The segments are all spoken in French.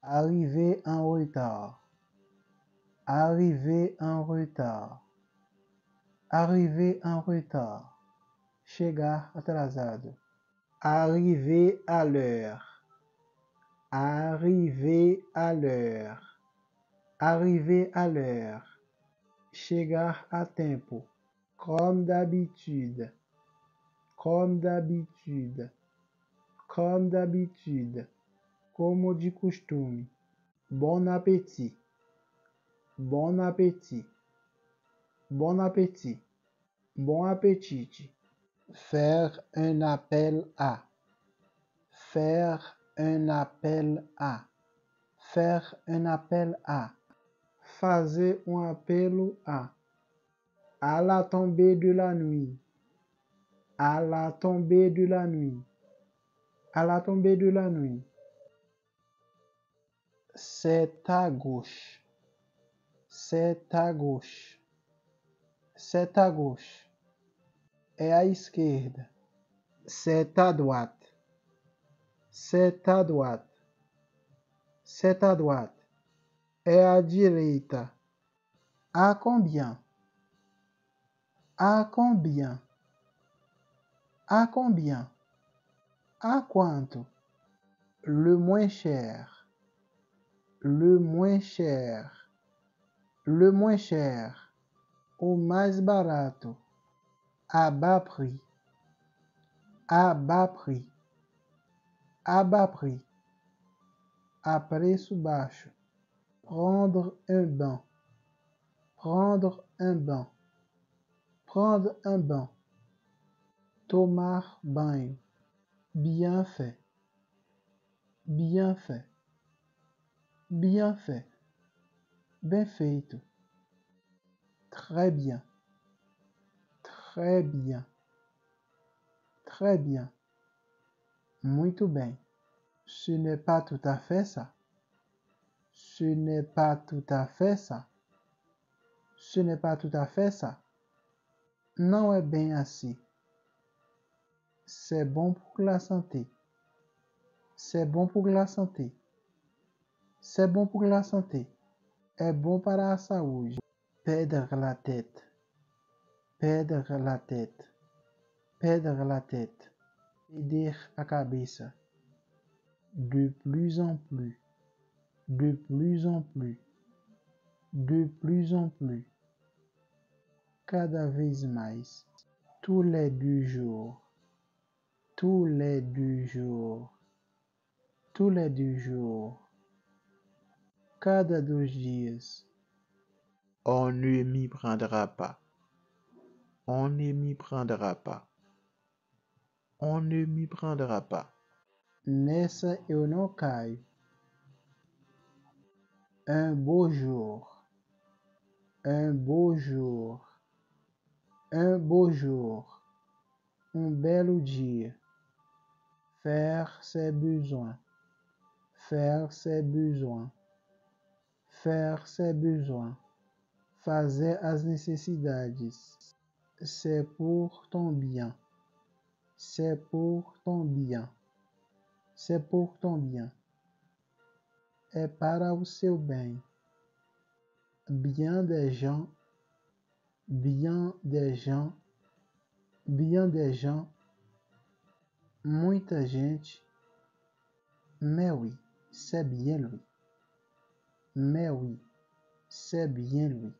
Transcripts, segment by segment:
Arriver en retard. Arriver en retard. Arriver en retard. Chegar atrasado. Arriver à l'heure. Arriver à l'heure. Arriver à l'heure. Chegar a tempo. Comme d'habitude. Comme d'habitude. Comme d'habitude. Como de costume. Bon appétit. Bon appétit. Bon appétit. Bon appétit. Faire un appel à. Faire un appel à. Faire un appel à. Fazer apelo a. À la tombée de la nuit. À la tombée de la nuit. À la tombée de la nuit. C'est à gauche. C'est à gauche. C'est à gauche. É à esquerda. C'est à droite. C'est à droite. C'est à droite. É à direita. À combien? À combien? À combien? À quanto? Le moins cher. Le moins cher. Le moins cher. O mais barato. À bas prix. À bas prix. À bas prix. A preço baixo. Prendre un bain. Prendre un bain. Prendre un bain. Tomar banho. Bien fait. Bien fait. Bien fait. Bem feito. Très bien. Très bien. Très bien. Muito bem. Ce n'est pas tout à fait ça. Ce n'est pas tout à fait ça. Ce n'est pas tout à fait ça. Não é bem assim. C'est bon pour la santé. C'est bon pour la santé. C'est bon pour la santé. É bom para a saúde. Perdre la tête. Perdre la tête. Perdre la tête. Perder a cabeça. De plus en plus. De plus en plus. De plus en plus. Cada vez mais. Tous les 2 jours. Tous les 2 jours. Tous les 2 jours. Cada 2 dias. On ne m'y prendra pas. On ne m'y prendra pas. On ne m'y prendra pas. Nessa eu não caio. Un beau jour. Un beau jour. Un beau jour. Belo dia. Faire ses besoins. Faire ses besoins. Faire ses besoins. Fazer as necessidades. C'est pour ton bien. C'est pour ton bien. C'est pour ton bien. É para o seu bem. Bien des gens. Bien des gens. Bien des gens. Muita gente. Mais oui, c'est bien lui. Mais oui, c'est bien lui.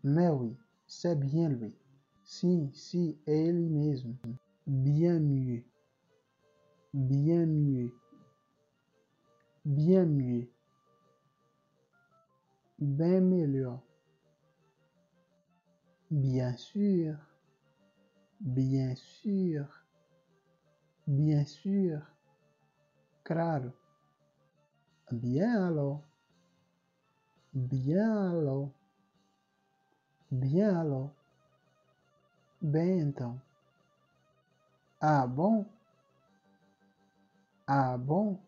Mais oui, c'est bien lui. Sim, é ele mesmo. Bien mieux. Bien mieux. Bien mieux. Bem melhor. Bien sûr. Bien sûr. Bien sûr. Claro. Bien alors. Bien alors. Bien alors. Bem então. Ah bom? Ah bom?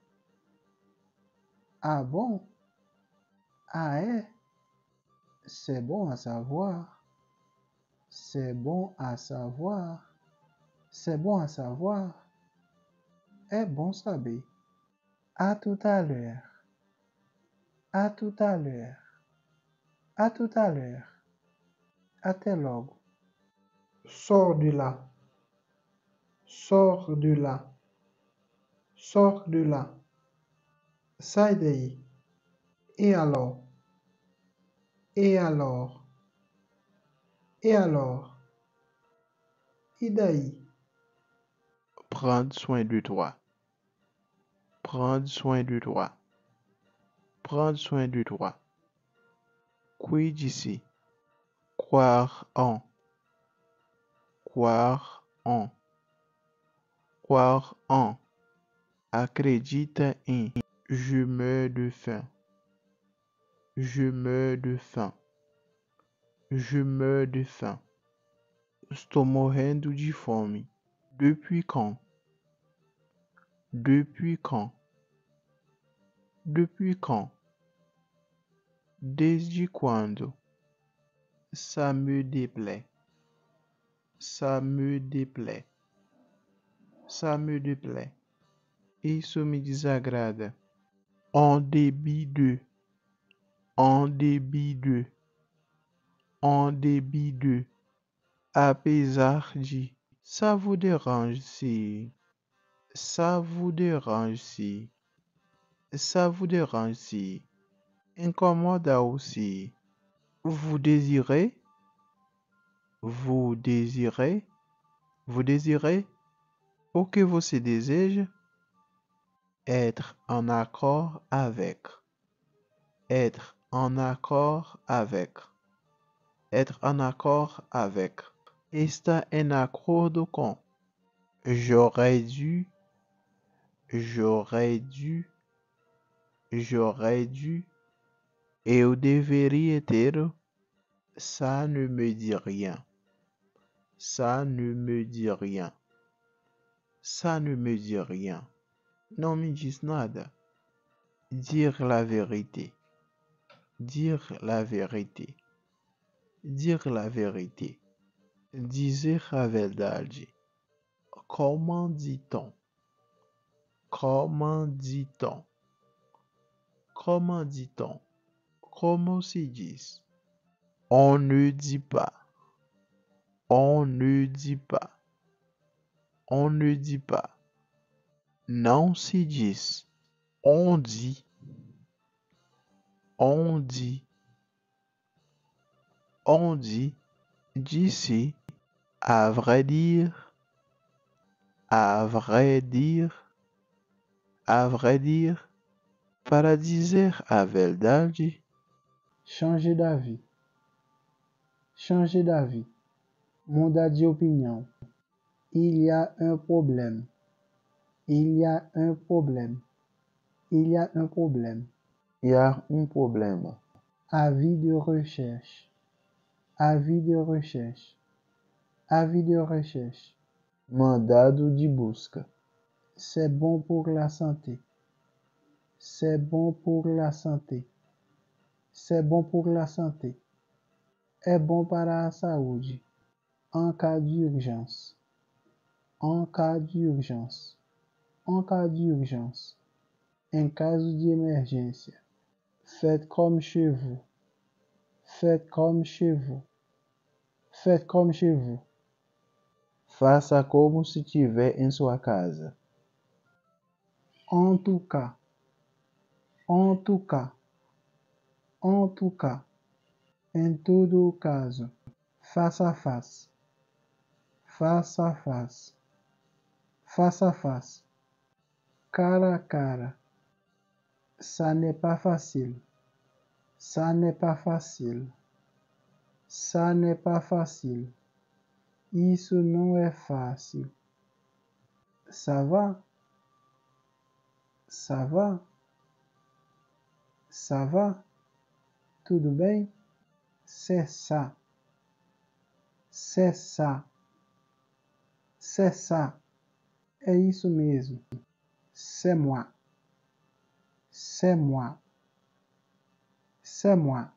Ah bon? Ah é? C'est bon à savoir. C'est bon à savoir. C'est bon à savoir. É bom saber. À tout à l'heure. À tout à l'heure. À tout à l'heure. Até logo. Sors de là. Sors de là. Sors de là. Sai daí. Et alors? Et alors? Et alors? E daí? Prendre soin de toi. Prendre soin de toi. Prendre soin de toi. Cuide-se. Croire en. Croire en. Croire en. Acredita em. Je meurs de faim. Je meurs de faim. Je meurs de faim. Estou morrendo de fome. Depuis quand? Depuis quand? Depuis quand? Desde quando? Ça me déplaît. Ça me déplaît. Ça me déplaît. Isso me desagrada. En débit de. En débit de. En débit de. Apesar de. Ça vous dérange si. Ça vous dérange si. Ça vous dérange si. Incomoda aussi. Vous désirez? Vous désirez? Vous désirez? O que você deseja? Être en accord avec. Être en accord avec. Être en accord avec. Está em acordo com. J'aurais dû. J'aurais dû. J'aurais dû. Eu deveria ter. Ça ne me dit rien. Ça ne me dit rien. Ça ne me dit rien. Não me diz nada. Dire la vérité. Dire la vérité. Dire la vérité. Dizer a verdade. Comment dit-on? Comment dit-on? Comment dit-on? Como se diz? On ne dit pas. On ne dit pas. On ne dit pas. Não se diz. On dit. On dit. On dit. D'ici. À vrai dire. À vrai dire. À vrai dire. Para dizer a verdade. Changer d'avis. Changer d'avis. Mudar de opinião. Il y a un problème. Il y a un problème. Il y a un problème. Il y a um problema. Avis de recherche. Avis de recherche. Avis de recherche. Mandado de busca. C'est bon pour la santé. C'est bon pour la santé. C'est bon pour la santé. É bom para a saúde. En cas d'urgence. En cas d'urgence. En cas d'urgence. Em caso de emergência. Faites comme chez vous. Faites comme chez vous. Faites comme chez vous. Faça como se estiver em sua casa. En tout cas. En tout cas. En tout cas. Em todo caso. Face à face. Face à face. Face à face. Cara a cara. Ça n'est pas facile. Ça n'est pas facile. Ça n'est pas facile. Isso não é fácil. Ça va? Ça va? Ça va? Tudo bem? C'est ça. C'est ça. C'est ça. É isso mesmo. C'est moi. C'est moi. C'est moi.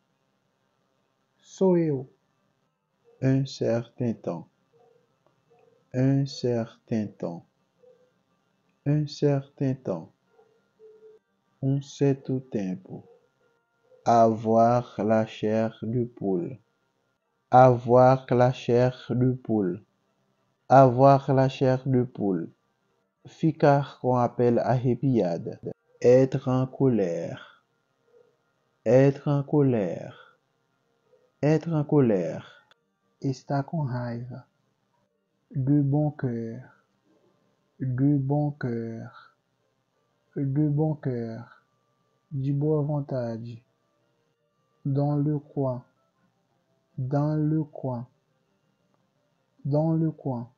Sou eu. Un certain temps. Un certain temps. Un certain temps. Um certo tempo. Avoir la chair de poule. Avoir la chair de poule. Avoir la chair de poule. Ficar qu'on appelle arrepiada. Être en colère. Être en colère. Être en colère. Estar com raiva. De bon cœur. De bon cœur. De bon cœur. De boa vontade. Dans le coin. Dans le coin. Dans le coin.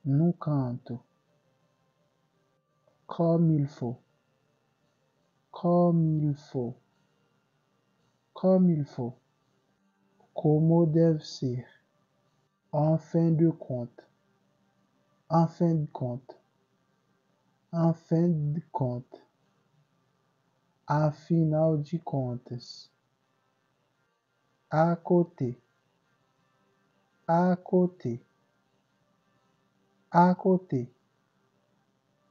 No canto. Comme il faut. Comme il faut. Comme il faut. Como deve ser. En fin de compte. En fin de compte. En fin de compte. Afinal de contas. À côté. À côté. À côté.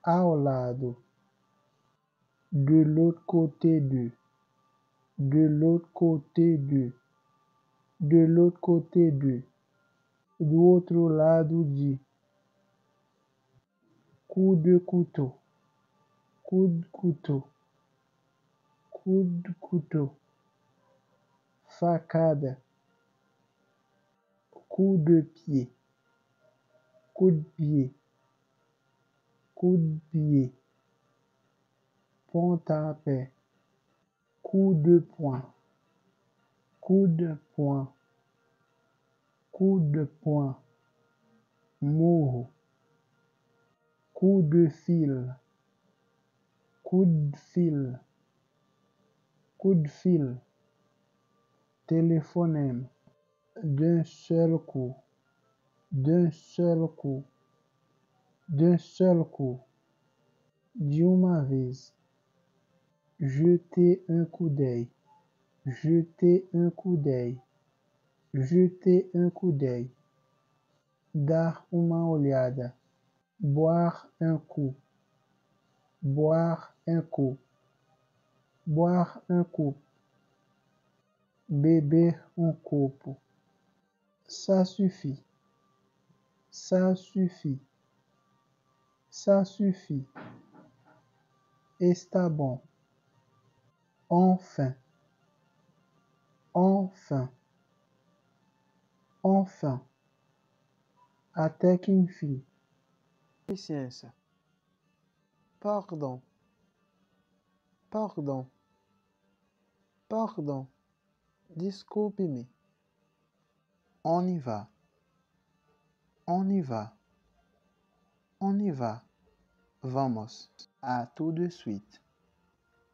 Ao lado. De l'autre côté de. De l'autre côté de. De l'autre côté de. Do outro lado de. Coup de couteau. Coup de couteau. Coup de couteau. Facada. Coup de pied. Coup de pied. Coup de pied. Pontapé. Coup de poing. Coup de poing. Coup de poing. Murro. Coup de fil. Coup de fil. Coup de fil. Téléphonème. D'un seul coup. D'un seul coup. D'un seul coup. De uma vez. Jeter un coup d'œil. Jeter un coup d'œil. Jeter un coup d'œil. Dar uma olhada. Boire un coup. Boire un coup. Boire un coup. Beber um copo. Ça suffit. Ça suffit. Ça suffit. Está bom. Enfin. Enfin. Enfin. Até que enfim. Licença. Pardon. Pardon. Pardon. Desculpe-me. On y va. On y va. On y va. Vamos. À tout de suite.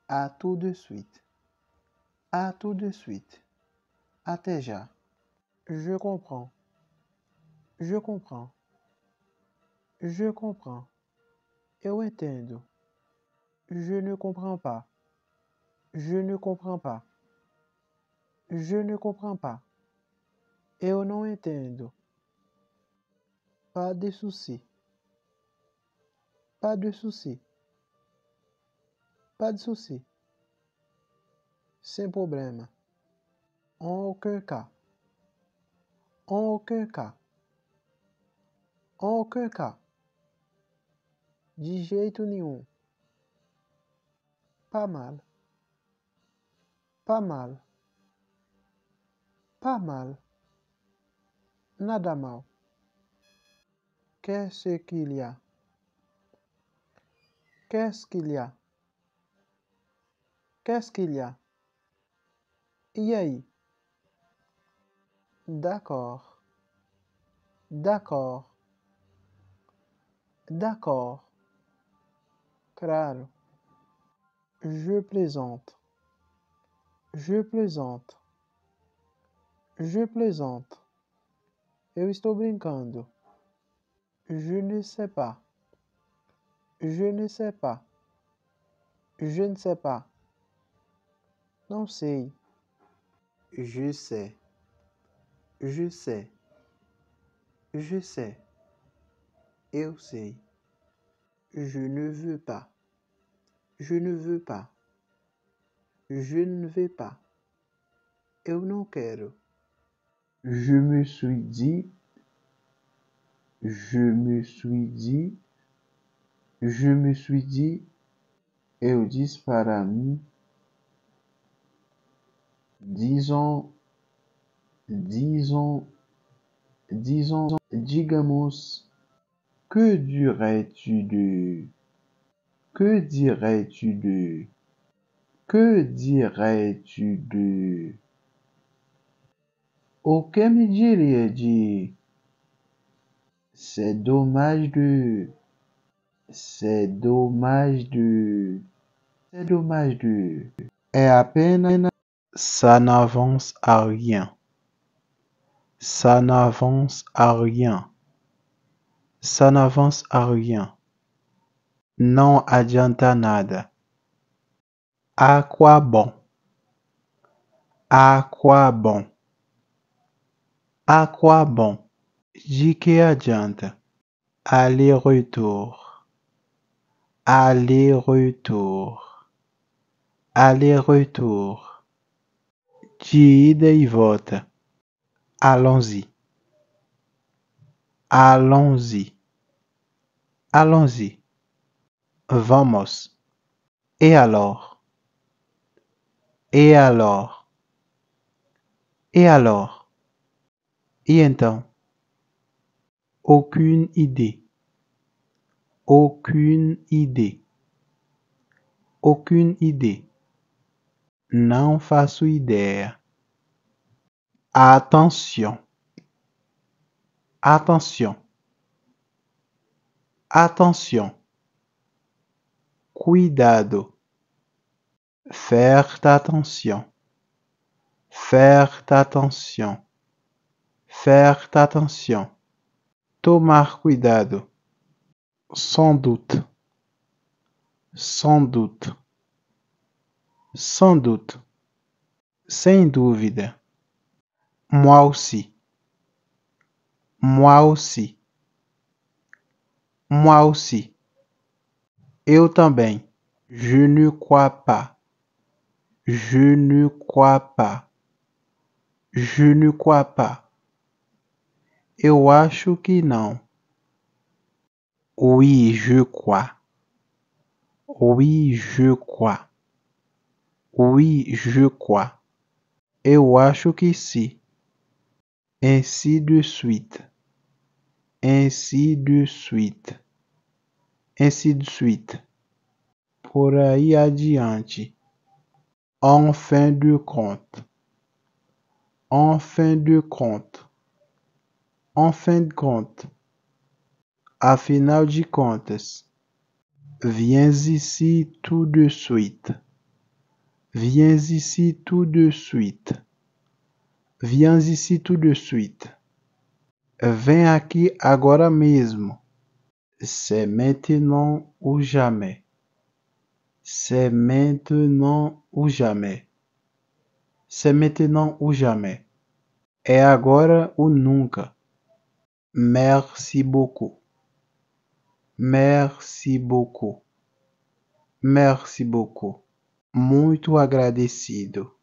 À tout de suite. À tout de suite. Até já. Je comprends. Je comprends. Je comprends. Eu entendo. Je ne comprends pas. Je ne comprends pas. Je ne comprends pas. Eu não entendo. Pas de souci. Pas de souci. Pas de souci. Sem problema. En aucun cas. En aucun cas. En aucun cas. De jeito nenhum. Pas mal. Pas mal. Pas mal. Nada mal. Qu'est-ce qu'il y a? Qu'est-ce qu'il y a? Qu'est-ce qu'il y a? E aí? D'accord. D'accord. D'accord. Claro. Je plaisante. Je plaisante. Je plaisante. Eu estou brincando. Je ne sais pas. Je ne sais pas. Je ne sais pas. Não sei. Je sais. Je sais. Je sais. Eu sei. Je ne veux pas. Je ne veux pas. Je ne vais pas. Eu não quero. Je me suis dit, je me suis dit, je me suis dit, eu disse para mim, disons, disons, disons, digamos, que dirais-tu de, que dirais-tu de, que dirais-tu de, o que me diria de, c'est dommage de, c'est dommage de, c'est dommage de, é apenas, Ça n'avance à rien. Ça n'avance à rien. Ça n'avance à rien. Não adianta nada. À quoi bon? À quoi bon? À quoi bon? De que adianta? Aller-retour. Aller-retour. Aller-retour. De ida e volta. Allons-y. Allons-y. Allons-y. Vamos. Et alors? Et alors? Et alors? E então? Aucune idée. Aucune idée. Aucune idée. Não faço ideia. Attention. Attention. Attention. Cuidado. Faire attention. Faire attention. Faire attention. Tomar cuidado. Sans doute. Sans doute. Sans doute. Sem dúvida. Moi aussi. Moi aussi. Moi aussi. Eu também. Je ne crois pas. Je ne crois pas. Je ne crois pas. Eu acho que não. Oui, je crois. Oui, je crois. Oui, je crois. Eu acho que sim. Ainsi de suite. Ainsi de suite. Ainsi de suite. Por aí adiante. En fin de compte. En fin de compte. En fin de compte. Afinal de contas. Viens ici tout de suite. Viens ici tout de suite. Viens ici tout de suite. Vem aqui agora mesmo. C'est maintenant ou jamais. C'est maintenant ou jamais. C'est maintenant ou jamais. É agora ou nunca. Merci beaucoup. Merci beaucoup. Merci beaucoup. Muito agradecido.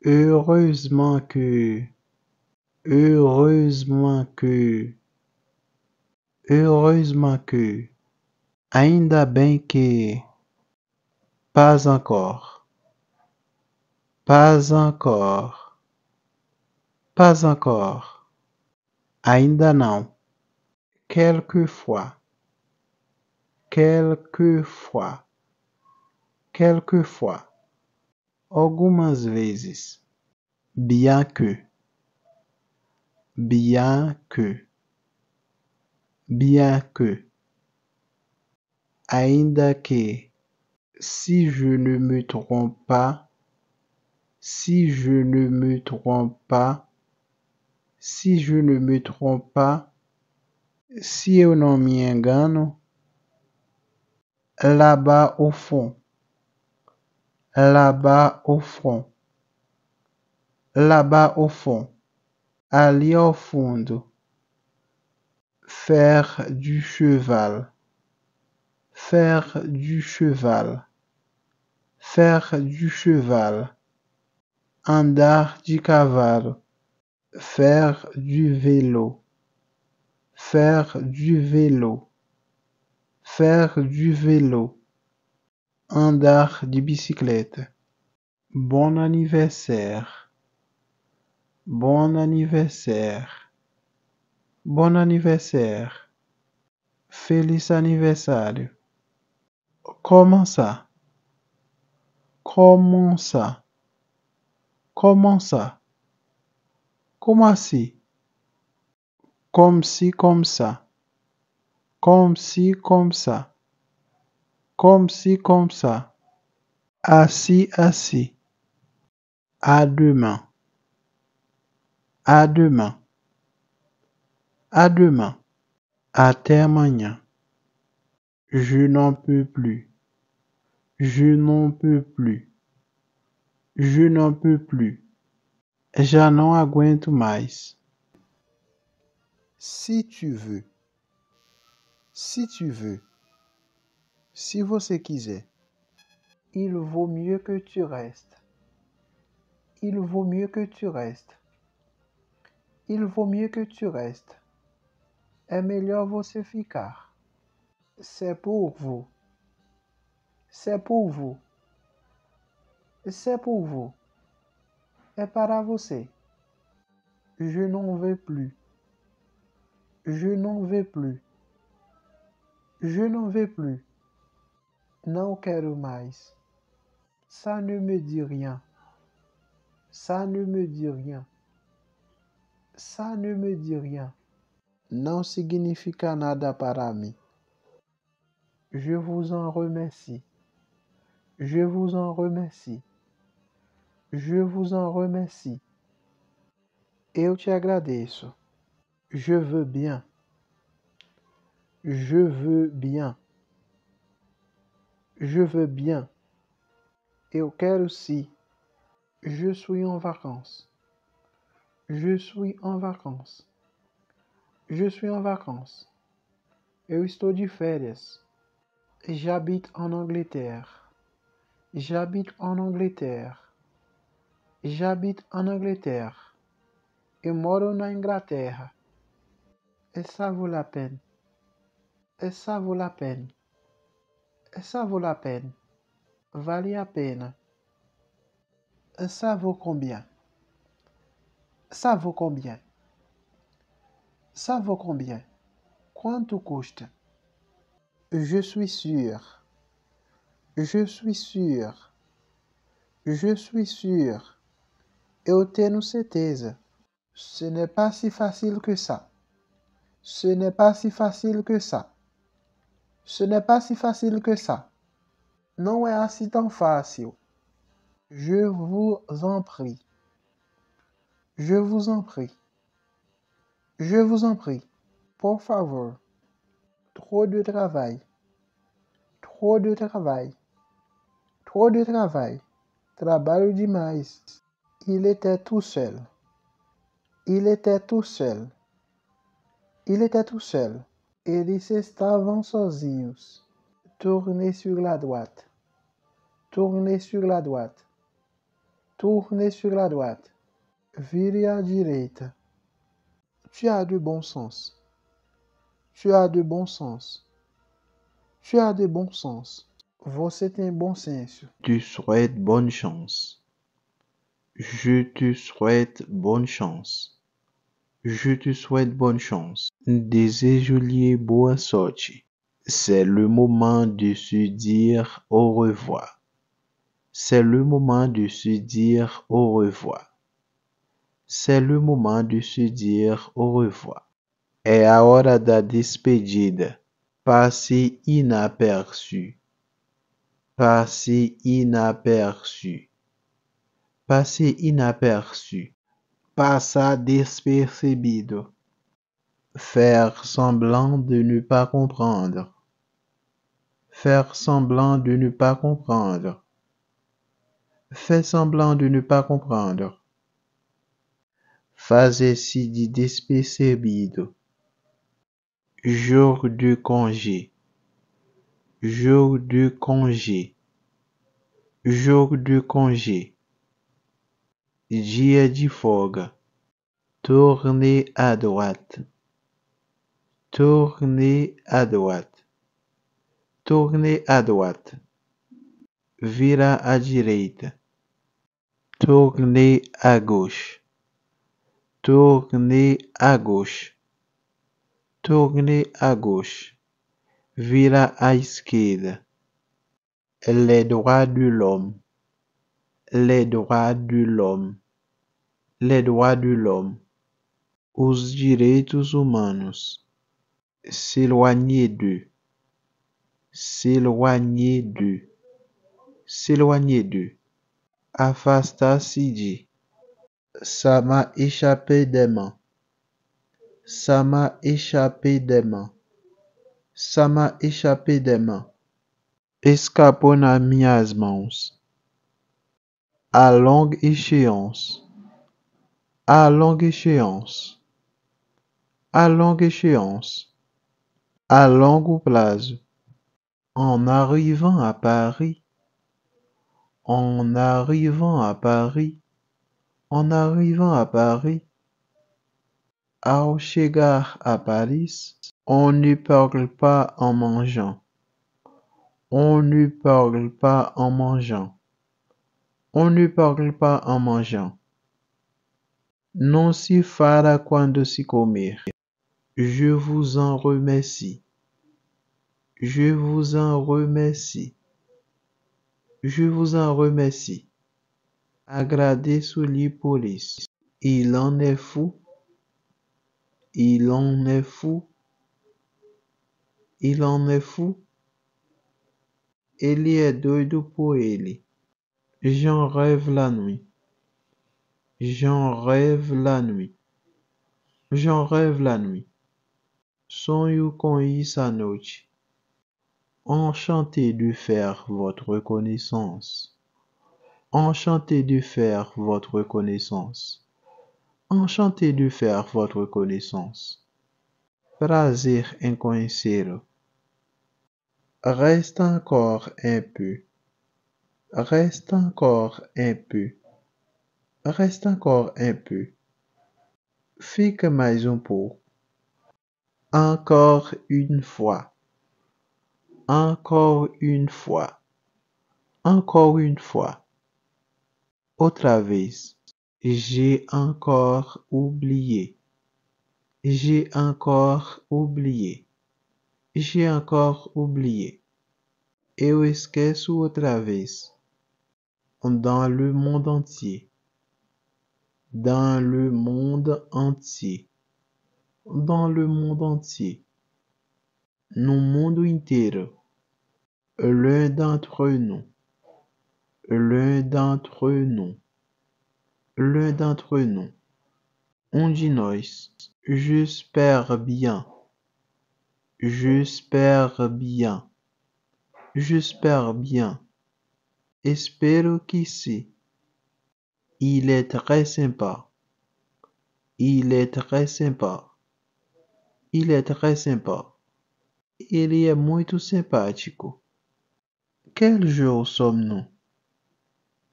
Heureusement que. Heureusement que. Heureusement que. Ainda bem que. Pas encore. Pas encore. Pas encore. Ainda não. Quelquefois. Quelquefois. Quelquefois. Algumas vezes. Bien que. Bien que. Bien que. Ainda que. Si je ne me trompe pas. Si je ne me trompe pas. Si je ne me trompe pas. Se eu não me engano. Là-bas au fond. Là-bas au fond. Là-bas au fond. Ali ao fundo. Faire du cheval. Faire du cheval. faire du cheval, andar de cavalo, faire du vélo, faire du vélo, faire du vélo, andar de bicicleta. Bon anniversaire, bon anniversaire, bon anniversaire, feliz aniversário. Comment ça? Comment ça? Comment ça? Como assim? Comme si, comme ça. Comme si, comme ça. Comme si, comme ça. Assis, assis. À demain. À demain. À demain. Até amanhã. Je n'en peux plus. Je n'en peux plus. Je n'en peux plus. Já não aguento mais. Si tu veux. Si tu veux. Si você quiser. Il vaut mieux que tu restes. Il vaut mieux que tu restes. Il vaut mieux que tu restes. É melhor você ficar. C'est pour vous. C'est pour vous. C'est pour vous. É para você. Je n'en veux plus. Je n'en veux plus. Je n'en veux plus. Não quero mais. Ça ne me dit rien. Ça ne me dit rien. Ça ne me dit rien. Não significa nada para mim. Je vous en remercie. Je vous en remercie. Je vous en remercie. Eu te agradeço. Je veux bien. Je veux bien. Je veux bien. Eu quero sim. Je suis en vacances. Je suis en vacances. Je suis en vacances. Eu estou de férias. J'habite en Angleterre. J'habite en Angleterre. J'habite en Angleterre. Eu moro na Inglaterra. Et ça vaut la peine. Et ça vaut la peine. Et ça vaut la peine. Vale a pena. Et ça vaut combien? Ça vaut combien? Ça vaut combien? Quanto custa? Je suis sûr. Je suis sûr. Je suis sûr. Eu tenho certeza. Ce n'est pas si facile que ça. Ce n'est pas si facile que ça. Ce n'est pas si facile que ça. Não é assim tão fácil. Je vous en prie. Je vous en prie. Je vous en prie. Por favor. Trop de travail. Trop de travail. Trop de travail. Trabalho demais. Il était tout seul. Il était tout seul. Il était tout seul. Eles estavam sozinhos. Tournez sur la droite. Tournez sur la droite. Tournez sur la droite. Vire à direita. Tu as de bon sens. Tu as de bon sens. Tu as de bon sens. Você tem bom senso. Tu souhaites bonne chance. Je te souhaite bonne chance. Je te souhaite bonne chance. Desejo-lhe boa sorte. C'est le moment de se dire au revoir. C'est le moment de se dire au revoir. C'est le moment de se dire au revoir. É a hora da despedida. Passe inaperçu. Passe inaperçu. Passe inaperçu. Passar despercebido. Faire semblant de ne pas comprendre. Faire semblant de ne pas comprendre. Fais semblant de ne pas comprendre. Fazer-se de despercebido. Jour de congé. Jour de congé. jour de congé, dia de folga, tourner à droite, tourner à droite, tourner à droite, virar à direita, tourner à gauche, tourner à gauche, tourner à gauche, virar à esquerda, les droits de l'homme, les droits de l'homme, les droits de l'homme, os direitos humanos, s'éloigner d'eux, s'éloigner d'eux, s'éloigner d'eux, afastar-se de, ça m'a échappé des mains, ça m'a échappé des mains, ça m'a échappé des mains, escapou nas minhas mãos, à longue échéance, à longue échéance, à longue échéance, à longo prazo, en arrivant à Paris, en arrivant à Paris, en arrivant à Paris, ao chegar à Paris, on ne parle pas en mangeant, on ne parle pas en mangeant, on ne parle pas en mangeant. Não se fala quando se comer. Je vous en remercie. Je vous en remercie. Je vous en remercie. Agradeço-lhe por isso. Il en est fou. Il en est fou. Il en est fou. Ele é doido por ele. J'en rêve la nuit. J'en rêve la nuit. J'en rêve la nuit. Sonho com isso à noite. Enchanté de faire votre connaissance. Enchanté de faire votre connaissance. Enchanté de faire votre connaissance. Prazer em conhecê-lo. Reste encore un peu. Reste encore un peu. Reste encore un peu. Fica mais um pouco. Encore une fois. Encore une fois. Encore une fois. Outra vez. J'ai encore oublié. J'ai encore oublié. J'ai encore oublié. Eu esqueço outra vez. Dans le monde entier. Dans le monde entier. Dans le monde entier. No mundo inteiro. L'un d'entre nous. L'un d'entre nous. L'un d'entre nous. Um de nós. J'espère bien. J'espère bien. J'espère bien. Espero que sim. Il est très sympa. Il est très sympa. Il est très sympa. Ele é muito simpático. Quel jour sommes-nous?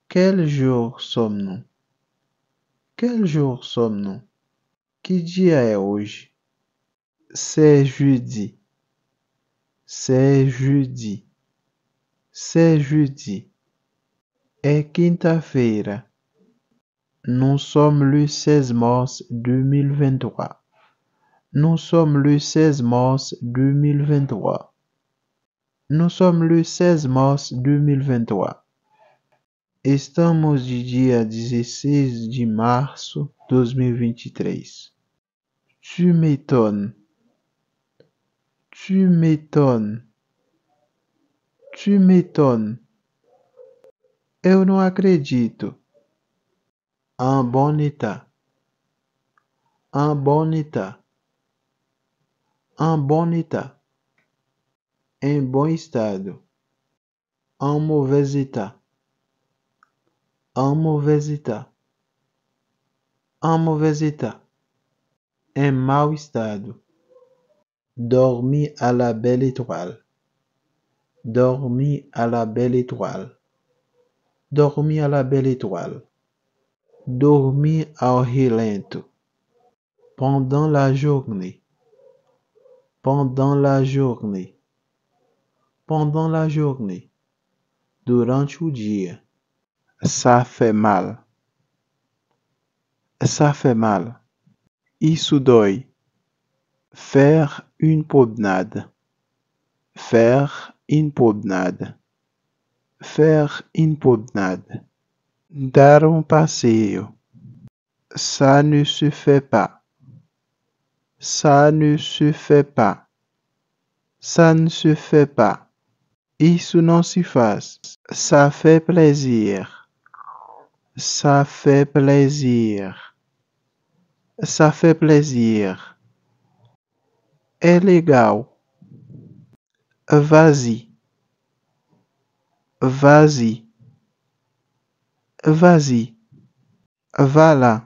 Quel jour sommes-nous? Quel jour sommes-nous? Que dia é hoje? C'est jeudi. C'est jeudi. C'est jeudi. É quinta-feira. Nous sommes le 16 mars 2023. Nous sommes le 16 mars 2023. Nous sommes le 16 mars 2023. Estamos de dia 16 de março 2023. Tu m'étonnes. Tu m'étonnes. Tu m'étonnes. Eu não acredito. En bon état. En bon état. En bon état. Em bom estado. En mauvais état. En mauvais état. En mauvais état. Em mau estado. Dormi à la belle étoile. Dormi à la belle étoile. Dormir à la belle étoile. Dormir ao relento. Pendant la journée. Pendant la journée. Pendant la journée. Durante o dia. Ça fait mal. Ça fait mal. Isso dói. Faire une promenade. Faire une promenade. Faire une promenade. Dar passeio. Ça ne se fait pas. Ça ne se fait pas. Ça ne se fait pas. Isso não se faz. Ça fait plaisir. Ça fait plaisir. Ça fait plaisir. É legal. Vas-y. Vas-y. Vas-y. Va là.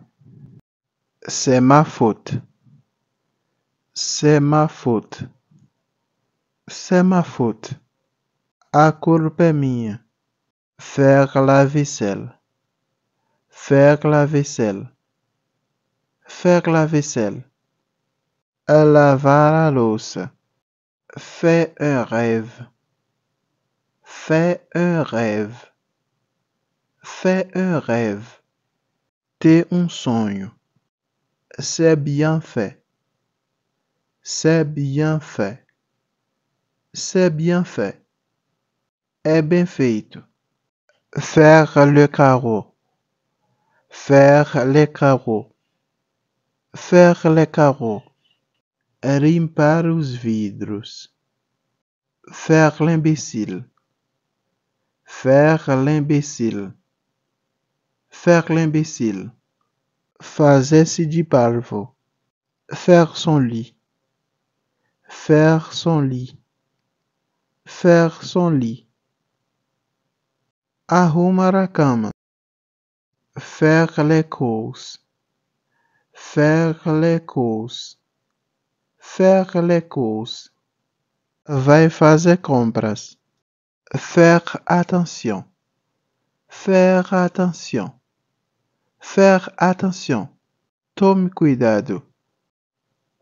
C'est ma faute. C'est ma faute. C'est ma faute. A culpa é minha. Faire la vaisselle. Faire la vaisselle. Faire la vaisselle. Lavar a louça. Fais un rêve. Fais un rêve. Fais un rêve. Ter sonho. C'est bien fait. C'est bien fait. C'est bien fait. É bem feito. Faire le carreau. Faire les carreaux. Faire les carreaux. Limpar os vidros. Faire l'imbécile. Faire l'imbécile. Faire l'imbécile. Fazer-se de parvo. Faire son lit. Faire son lit. Faire son lit. Arrumar a cama. Faire les courses. Faire les courses. Faire les courses. Vai fazer compras. Faire attention. Faire attention. Faire attention. Tome cuidado.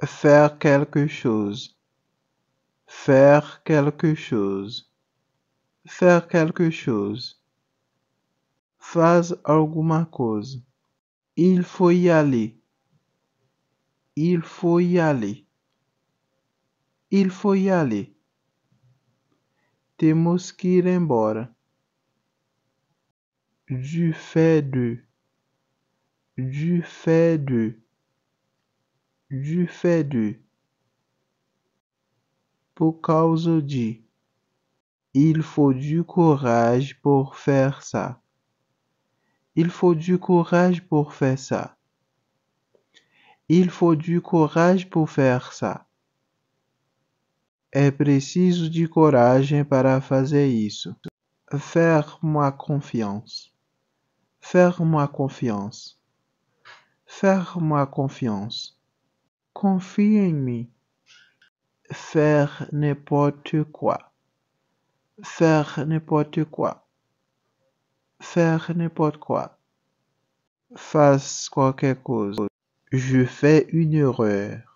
Faire quelque chose. Faire quelque chose. Faire quelque chose. Faz alguma coisa. Il faut y aller. Il faut y aller. Il faut y aller. Temos que ir embora. Du fait de. Du fait de. Du fait de. Por causa de. Il faut du courage pour faire ça. Il faut du courage pour faire ça. Il faut du courage pour faire ça. É preciso de coragem para fazer isso. Faire-moi confiance. Faire-moi confiance. Faire-moi confiance. Confie em mim. Faire n'importe quoi. Faire n'importe quoi. Faire n'importe quoi. Faz qualquer coisa. Je fais une erreur.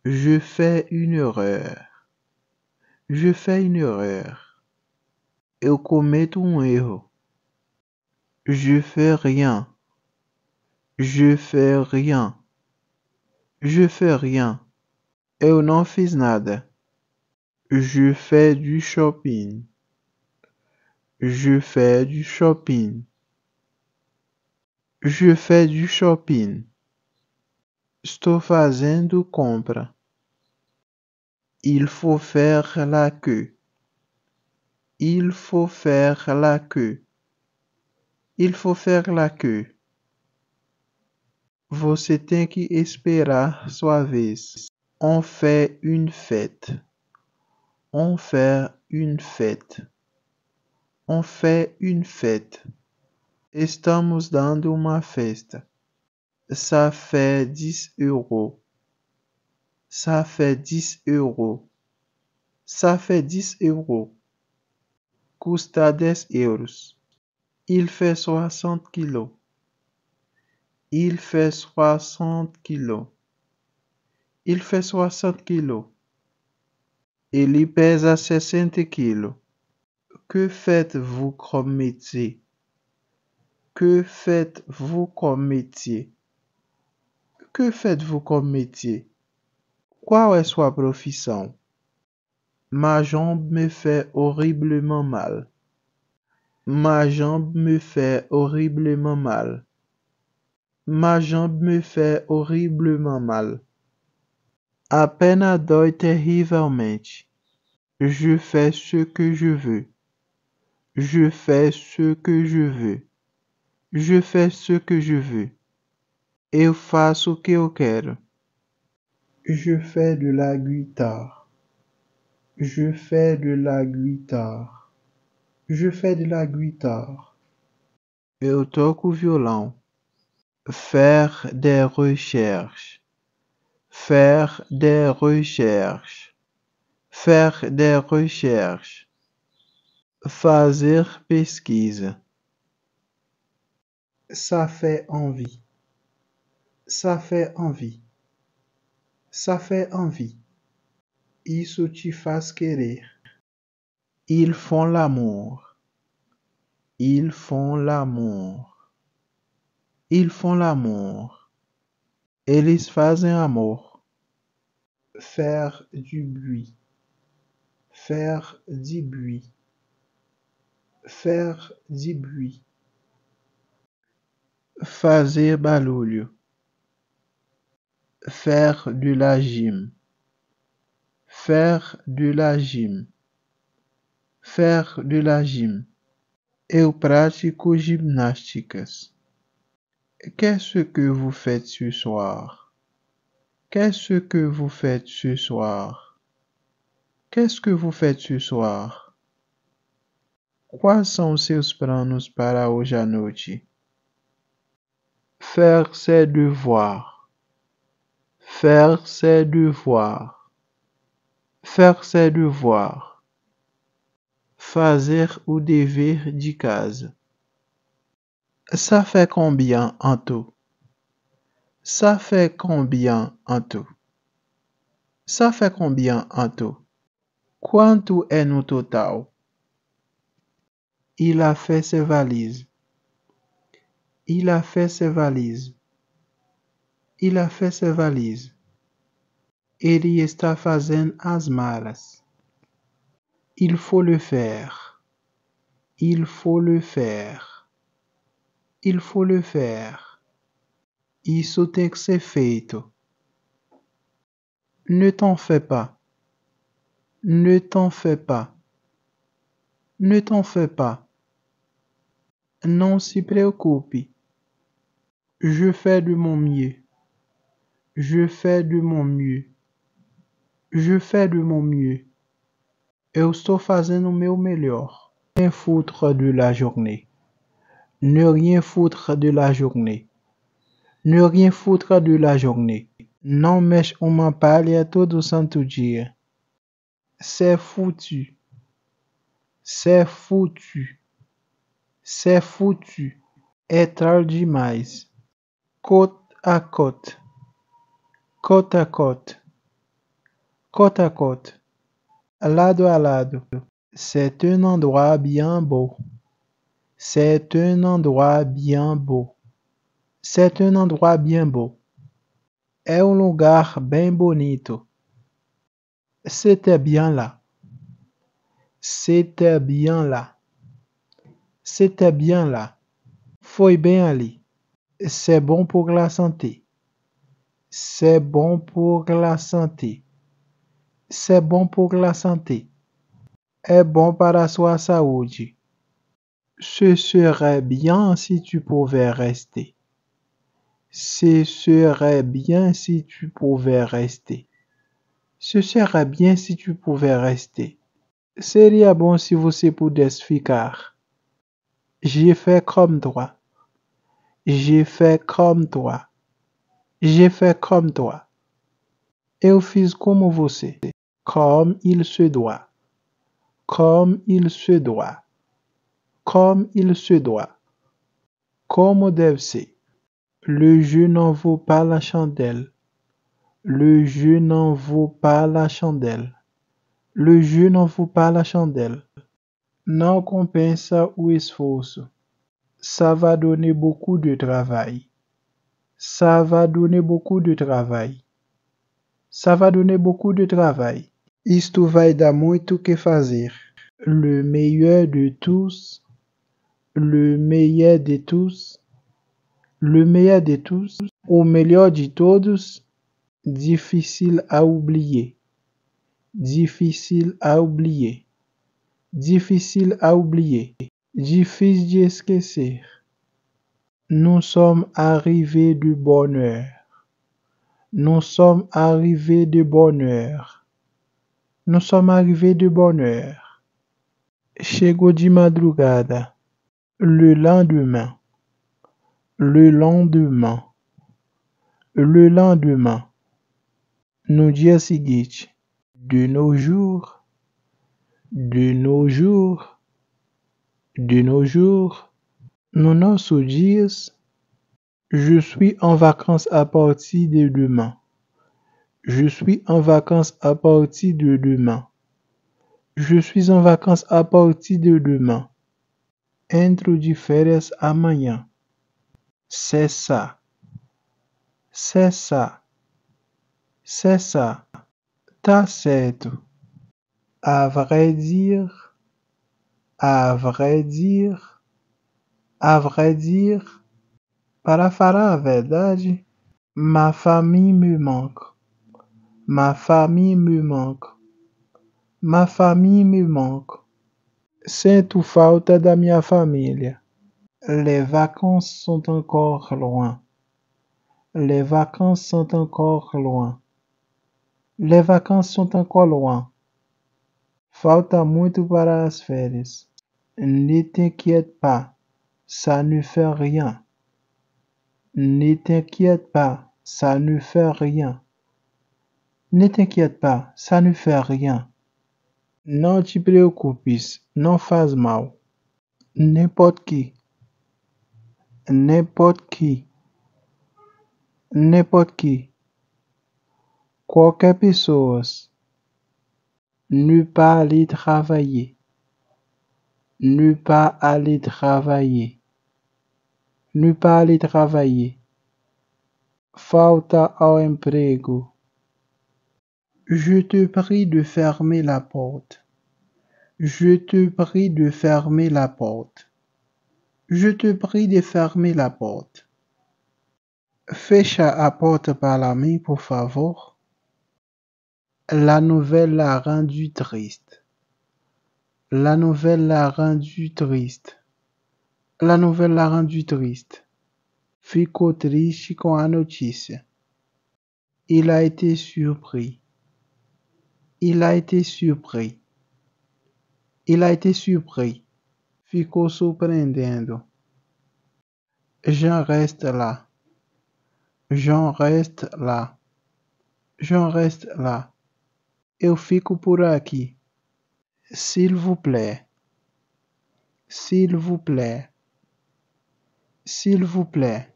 Je fais une erreur. Je fais une erreur. Eu cometo erro. Je fais rien. Je fais rien. Je fais rien. Eu não fiz nada. Je fais du shopping. Je fais du shopping. Je fais du shopping. Estou fazendo compra. Il faut faire la queue. Il faut faire la queue. Il faut faire la queue. Você tem que esperar sua vez. On fait une fête. On fait une fête. On fait une fête. Estamos dando uma festa. Ça fait 10 euros. Ça fait 10 euros. Ça fait 10 euros. Custa 10 euros. Il fait 60 kilos. Il fait 60 kilos. Il fait 60 kilos. Ele pesa 60 kilos. Que faites-vous comme métier? Que faites-vous comme métier? Que faites-vous comme métier? Qual é sua profissão? Ma jambe me fait horriblement mal. Ma jambe me fait horriblement mal. Ma jambe me fait horriblement mal. A perna dói terrivelmente. Je fais ce que je veux. Je fais ce que je veux. Je fais ce que je veux. Eu faço o que eu quero. Je fais de la guitare. Je fais de la guitare. Je fais de la guitare. Eu toco violão. Faire des recherches. Faire des recherches. Faire des recherches. Fazer pesquisa. Ça fait envie. Ça fait envie. Ça fait envie. Isso te faz querer. Ils font l'amour. Ils font l'amour. Ils font l'amour. Eles fazem amor. Faire du bruit. Faire du bruit. Faire du bruit. Fazer barulho. Faire de la gym. Faire de la gym. Faire de la gym. Eu pratico gymnastiques. Qu'est-ce que vous faites ce soir? Qu'est-ce que vous faites ce soir? Qu'est-ce que vous faites ce soir? Quais são seus planos para hoje à noite? Faire ses devoirs. Faire ses devoirs. Faire ses devoirs. Fazer o dever de casa. Ça fait combien en tout? Ça fait combien en tout? Ça fait combien en tout? Quanto é no total? Il a fait ses valises. Il a fait ses valises. Il a fait ses valises. Ele está fazendo as malas. Il faut le faire. Il faut le faire. Il faut le faire. Isso tem que ser feito. Ne t'en fais pas. Ne t'en fais pas. Ne t'en fais pas. Não se preocupe. Je fais de mon mieux. Je fais de mon mieux. Je fais de mon mieux. Eu estou fazendo o meu melhor. Rien foutre de la journée. Ne rien foutre de la journée. Ne rien foutre de la journée. Não mexe uma palha todo santo dia. C'est foutu. C'est foutu. C'est foutu. É tarde demais. Côte à côte. Côte à côte. Côte à côte. Lado a lado. C'est un endroit bien beau. C'est un endroit bien beau. C'est un endroit bien beau. É lugar bem bonito. C'était bien là. C'était bien là. C'était bien là. Foi bem ali. C'est bon pour la santé. C'est bon pour la santé. C'est bon pour la santé. É bom para a sua saúde. Ce serait bien si tu pouvais rester. Ce serait bien si tu pouvais rester. Ce serait bien si tu pouvais rester. Seria bom se você pudesse ficar. J'ai fait comme toi. J'ai fait comme toi. J'ai fait comme toi. Eu fiz como você. Comme il se doit. Comme il se doit. comme il se doit, comme deve ser. Le jeu n'en vaut pas la chandelle. Le jeu n'en vaut pas la chandelle. Le jeu n'en vaut pas la chandelle. Não compensa o esforço. Ça va donner beaucoup de travail. Ça va donner beaucoup de travail. Ça va donner beaucoup de travail. Isto vai dar muito o que fazer. Le meilleur de tous. Le meilleur de tous. Le meilleur de tous. O melhor de todos. Difficile à oublier. Difficile à oublier. Difficile à oublier. Difícil de esquecer. Nous sommes arrivés de bonne heure. Nous sommes arrivés de bonne heure. Nous sommes arrivés de bonne heure. Chegou de madrugada. Le lendemain. Le lendemain. Le lendemain. No dia seguinte. De nos jours. De nos jours. De nos jours. Nos nossos dias. Je suis en vacances à partir de demain. Je suis en vacances à partir de demain. Je suis en vacances à partir de demain. Entro de férias amanhã. C'est ça. C'est ça. C'est ça. Tá certo. À vrai dire. À vrai dire. À vrai dire. Para falar a verdade, ma famille me manque. Ma famille me manque. Ma famille me manque. Sinto falta da minha família. Les vacances sont encore loin. Les vacances sont encore loin. Les vacances sont encore loin. Falta muito para as férias. Ne t'inquiète pas, ça ne fait rien. Ne t'inquiète pas, ça ne fait rien. Ne t'inquiète pas, ça ne fait rien. Não te preocupes, não faz mal. N'importe qui. N'importe qui. N'importe qui. Qualquer pessoa. Ne pas aller travailler. Ne pas aller travailler. Ne pas aller travailler. Falta ao emprego. Je te prie de fermer la porte. Je te prie de fermer la porte. Je te prie de fermer la porte. Fecha a porta para mim, por favor. La nouvelle l'a rendu triste. La nouvelle l'a rendu triste. La nouvelle l'a rendu triste. Ficou triste com a notícia. Il a été surpris. Il a été surpris. Il a été surpris. Ficou surpreendendo. J'en reste là. J'en reste là. J'en reste là. Eu fico por aqui. S'il vous plaît. S'il vous plaît. S'il vous plaît.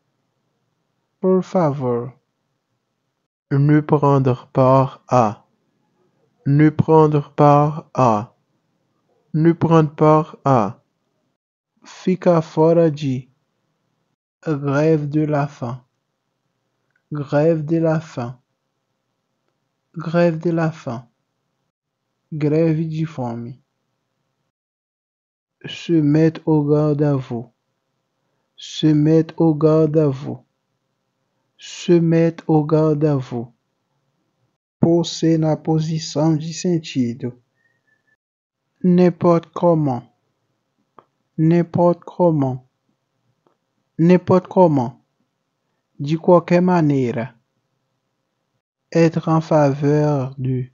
Por favor. Ne prendre part à. Ne prendre part à. Ne prendre part à. Fica fora de. Grève de la faim. Grève de la faim. Grève de la faim. Grève de fome. Se mettre au garde à vous. Se mettre au garde à vous. Se mettre au garde à vous. Pôr-se na posição de sentido. N'importe comment. N'importe comment. N'importe comment. De qualquer maneira. Être en faveur de.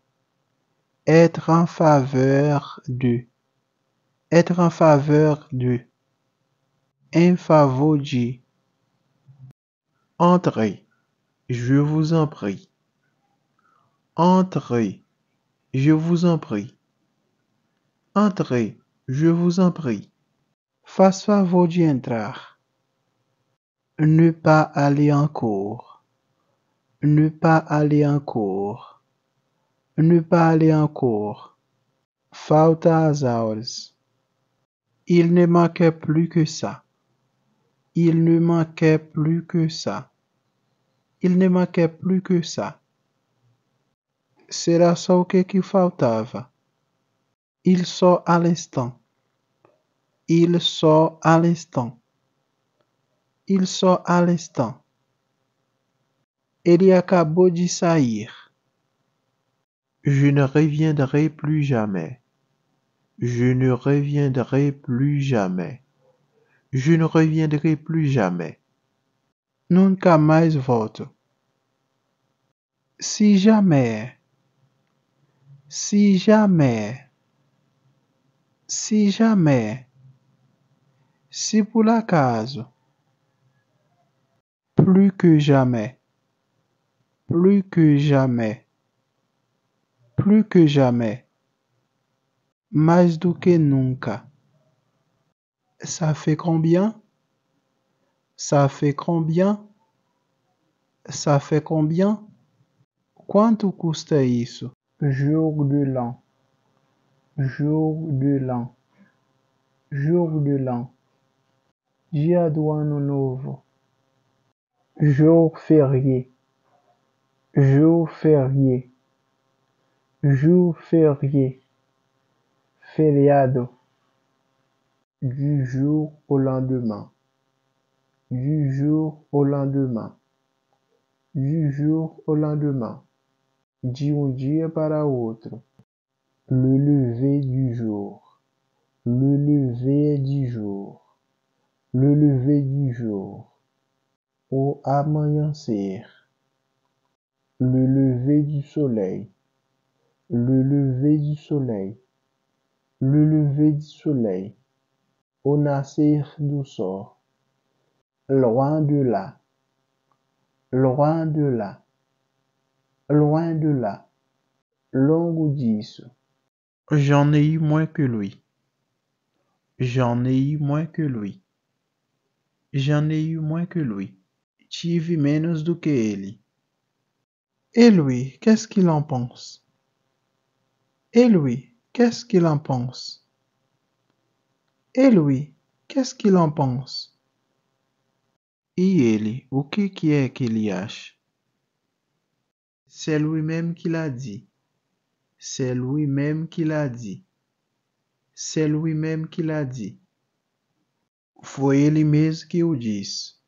Être en faveur de. Être en faveur de. Em favor de. Entrez. Je vous en prie. Entrez. Je vous en prie. Entrez. Je vous en prie. Faz favor de entrar. Ne pas aller encore. Ne pas aller encore. Ne pas aller encore. Falta às aulas. Il ne manquait plus que ça. Il ne manquait plus que ça. Il ne manquait plus que ça. Será só o que faltava. Il sort à l'instant. Il sort à l'instant. Il sort à l'instant. Ele acabou de sair. Je ne reviendrai plus jamais. Je ne reviendrai plus jamais. Je ne reviendrai plus jamais. Nunca mais volto. Si jamais. Si jamais. Si jamais. Se por acaso. Plus que jamais. Plus que jamais. Plus que jamais. Mais do que nunca. Ça fait combien? Ça fait combien? Ça fait combien? Quanto custa isso? Jour de l'an. Jour de l'an. Jour de l'an. Dia do ano novo. Jour férié. Jour férié. Jour férié. Feriado. Du jour au lendemain. Du jour au lendemain. Du jour au lendemain. De dia para outro. Le lever du jour. Le lever du jour. Le lever du jour. Au amanhecer. Le lever du soleil. Le lever du soleil. Le lever du soleil. Au nascer do sol. Loin de là. Loin de là. Loin de là. Longo disso. J'en ai eu moins que lui. J'en ai eu moins que lui. J'en ai eu moins que lui. Tive menos do que ele. Et lui, qu'est-ce qu'il en pense? Et lui, qu'est-ce qu'il en pense? Et lui, qu'est-ce qu'il en pense? E ele, o que é que ele acha? C'est lui-même qui l'a dit. C'est lui-même qui l'a dit. C'est lui-même qui l'a dit. Foi ele mesmo que o disse.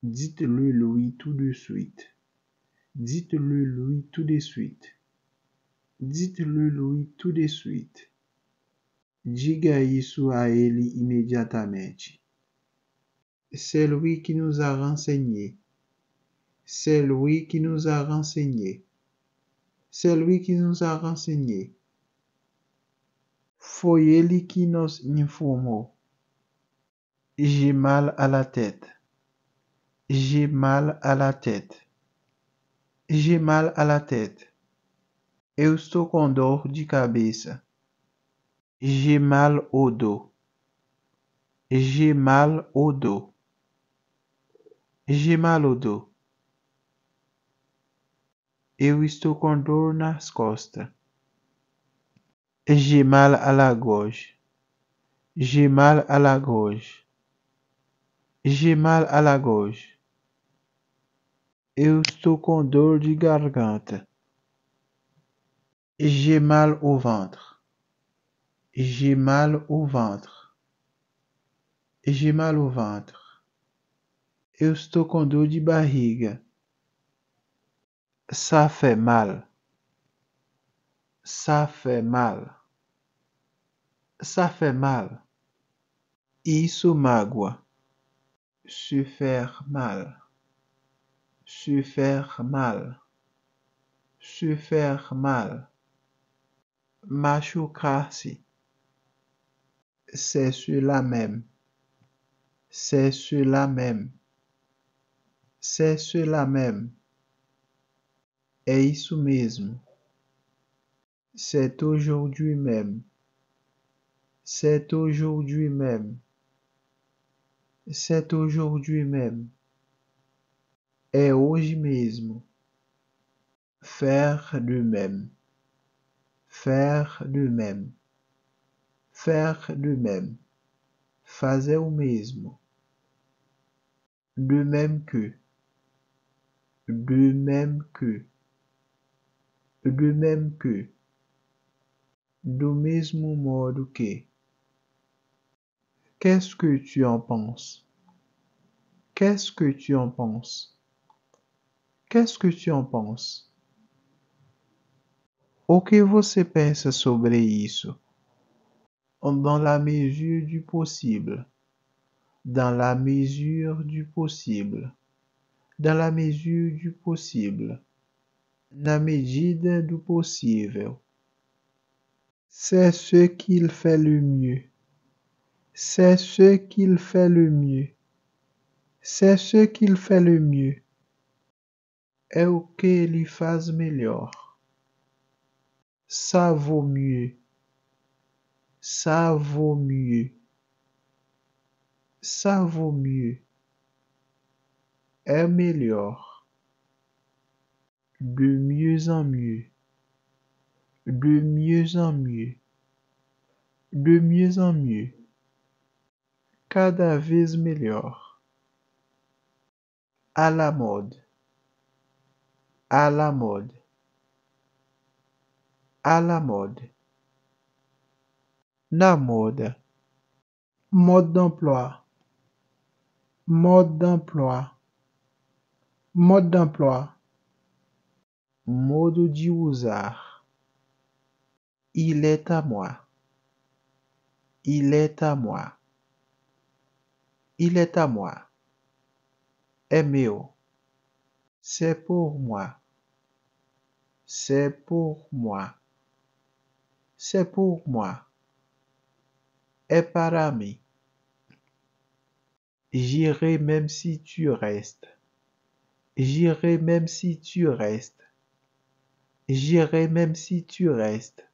Dites-le lui tout de suite. Dites-le lui tout de suite. Dites-le lui tout de suite. Diga isso a ele imediatamente. C'est lui qui nous a renseignés. C'est lui qui nous a renseignés. C'est lui qui nous a renseignés. Foi ele que nos informou. J'ai mal à la tête. J'ai mal à la tête. J'ai mal à la tête. Eu estou com dor de cabeça. J'ai mal au dos. J'ai mal au dos. J'ai mal au dos. Eu estou com dor nas costas. J'ai mal à la gorge. J'ai mal à la gorge. J'ai mal à la gorge. Eu estou com dor de garganta. J'ai mal au ventre. J'ai mal au ventre. J'ai mal au ventre. Eu estou com dor de barriga. Ça fait mal. Ça fait mal. Ça fait mal. Isso mágoa. Se faire mal. Se faire mal. Se faire mal. Machucar-se. C'est cela même. C'est cela même. C'est cela même. É isso mesmo. C'est aujourd'hui même. C'est aujourd'hui même. C'est aujourd'hui même. É hoje mesmo. Faire de même. Faire de même. Faire de même. Fazer o mesmo. De même que. De même que. De même que. Do mesmo modo que. Qu'est-ce que tu en penses? Qu'est-ce que tu en penses? Qu'est-ce que tu en penses? O que você pensa sobre isso? Dans la mesure du possible. Dans la mesure du possible. Dans la mesure du possible. Na medida do possível. C'est ce qu'il fait le mieux. C'est ce qu'il fait le mieux. C'est ce qu'il fait le mieux. É o que ele faz melhor. Ça vaut mieux. Ça vaut mieux. Ça vaut mieux. É melhor. De mieux en mieux. De mieux en mieux. De mieux en mieux. Cada vez melhor. À la mode. À la mode. À la mode. Na moda. Mode d'emploi. Mode d'emploi. Mode d'emploi. Modo de usar. Il est à moi. Il est à moi. Il est à moi. É meu. C'est pour moi. C'est pour moi. C'est pour moi. É para mim. J'irai même si tu restes. J'irai même si tu restes. J'irai même si tu restes.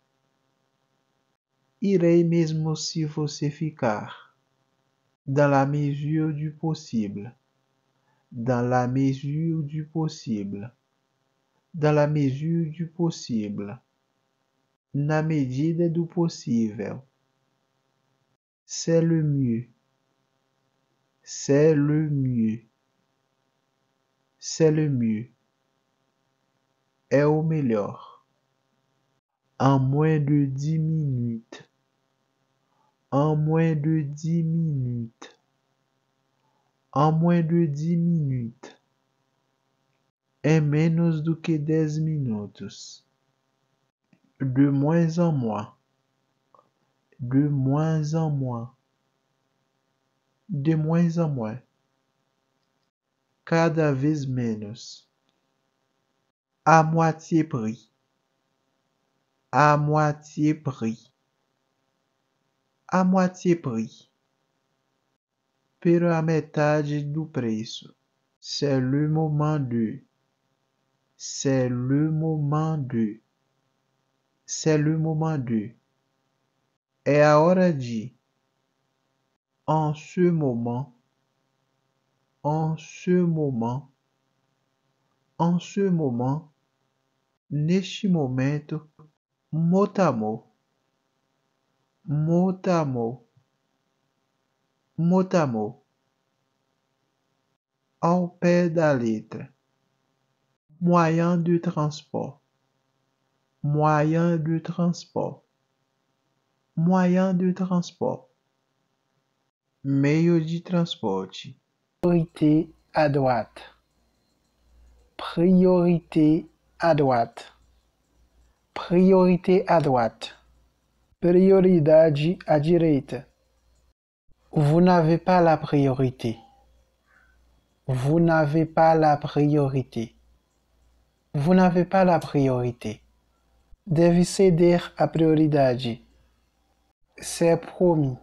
Irei mesmo se você ficar. Dans la mesure du possible. Dans la mesure du possible. Dans la mesure du possible. Na medida do possível. C'est le mieux. C'est le mieux. C'est le mieux. É o melhor. En moins de 10 minutes. En moins de 10 minutes. En moins de 10 minutes. Em menos do que 10 minutos. De moins en moins. De moins en moins. De moins en moins. Cada vez menos. À moitié prix. À moitié prix. À moitié prix. Pela metade do preço. C'est le moment de. C'est le moment de. C'est le moment de. É a hora de. En ce moment. En ce moment. En ce moment. Neste momento. Mot à mot. Mot à mot. Mot à mot. Ao pé da letra. Moyen de transport. Moyen de transport. Moyen de transport. Meio de transporte. Priorité à droite. Priorité à droite. Priorité à droite. Prioridade à direita. Vous n'avez pas la priorité. Vous n'avez pas la priorité. Vous n'avez pas la priorité. Deve ceder a prioridade. C'est promis.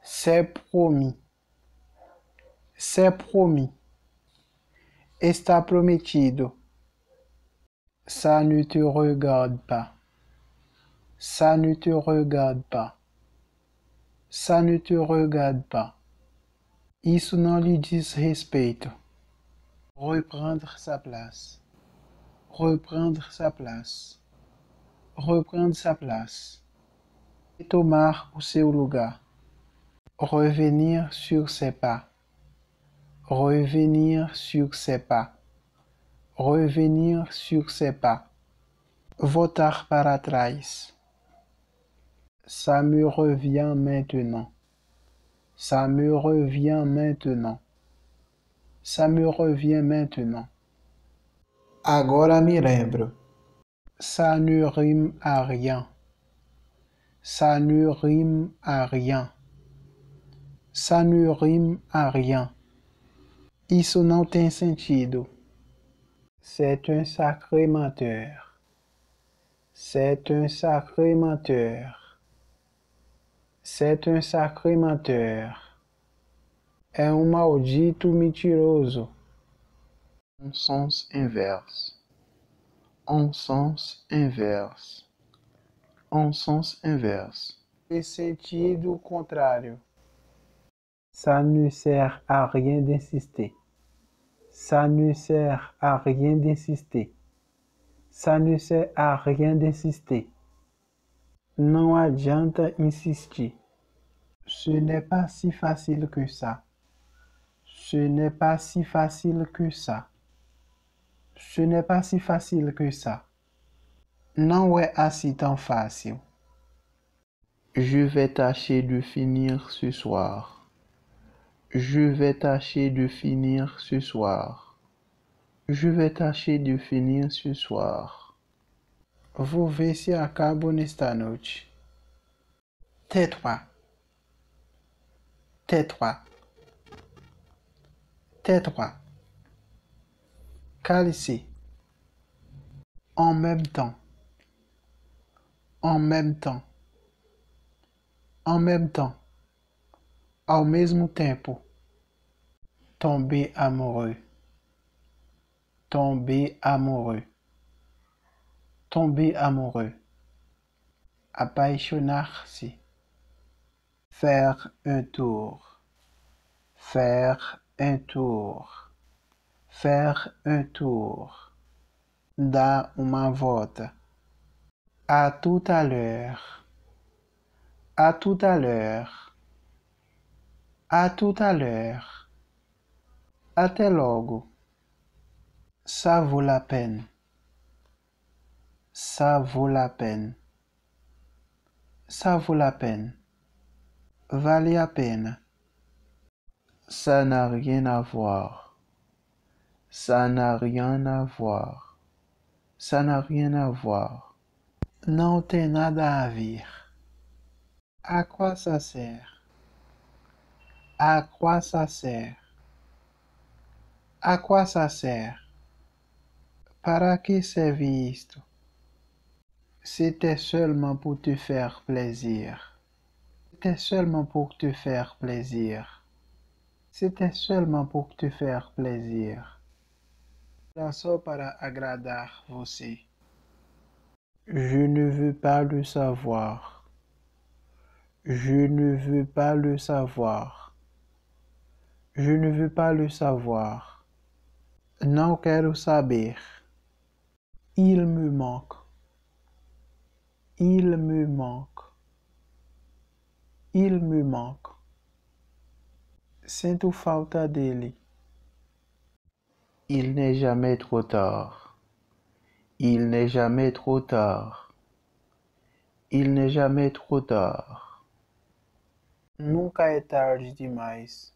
C'est promis. C'est promis. Está prometido. Ça ne te regarde pas. Ça ne te regarde pas. Ça ne te regarde pas. Isso não lhe diz respeito. Reprendre sa place. Reprendre sa place. Reprendre sa place. Tomar o seu lugar. Revenir sur ses pas. Revenir sur ses pas. Revenir sur ses pas. Voltar para trás. Ça me revient maintenant. Ça me revient maintenant. Ça me revient maintenant. Agora me lembro. Ça ne rime à rien. Ça ne rime à rien. Ça ne rime à rien. Isso não tem sentido. C'est un sacré menteur. C'est un sacré menteur. C'est un sacré menteur. É maldito mentiroso. En sens inverse. En sens inverse. En sens inverse. Em sentido contrário. Ça ne sert à rien d'insister. Ça ne sert à rien d'insister. Ça ne sert à rien d'insister. Não adianta insistir. Ce n'est pas si facile que ça. Ce n'est pas si facile que ça. Ce n'est pas si facile que ça. Não é assim tão fácil. Je vais tâcher de finir ce soir. Je vais tâcher de finir ce soir. Je vais tâcher de finir ce soir. Vou ver se acabo nesta noite. Tais-toi. Tais-toi. Tais-toi. Cale-se. En même temps. En même temps. En même temps. Ao mesmo tempo. Tomber amoureux. Tomber amoureux. Tomber amoureux. Apaixonar-se. Faire un tour. Faire un tour. Faire un tour. Dar uma volta. À tout à l'heure. À tout à l'heure. À tout à l'heure. Até logo. Ça vaut la peine. Ça vaut la peine. Ça vaut la peine. Vale a pena. Ça n'a rien à voir. Ça n'a rien à voir. Ça n'a rien à voir. Não tem nada a ver. À quoi ça sert? À quoi ça sert? À quoi ça sert? Para que serve isto? C'était seulement pour te faire plaisir. C'était seulement pour te faire plaisir. C'était seulement pour te faire plaisir. Era só para agradar você. Je ne veux pas le savoir. Je ne veux pas le savoir. Je ne veux pas le savoir. Não quero saber. Il me manque. Il me manque. Il me manque. Sinto falta dele. Il n'est jamais trop tard. Il n'est jamais trop tard. Il n'est jamais trop tard. Nunca é tarde demais.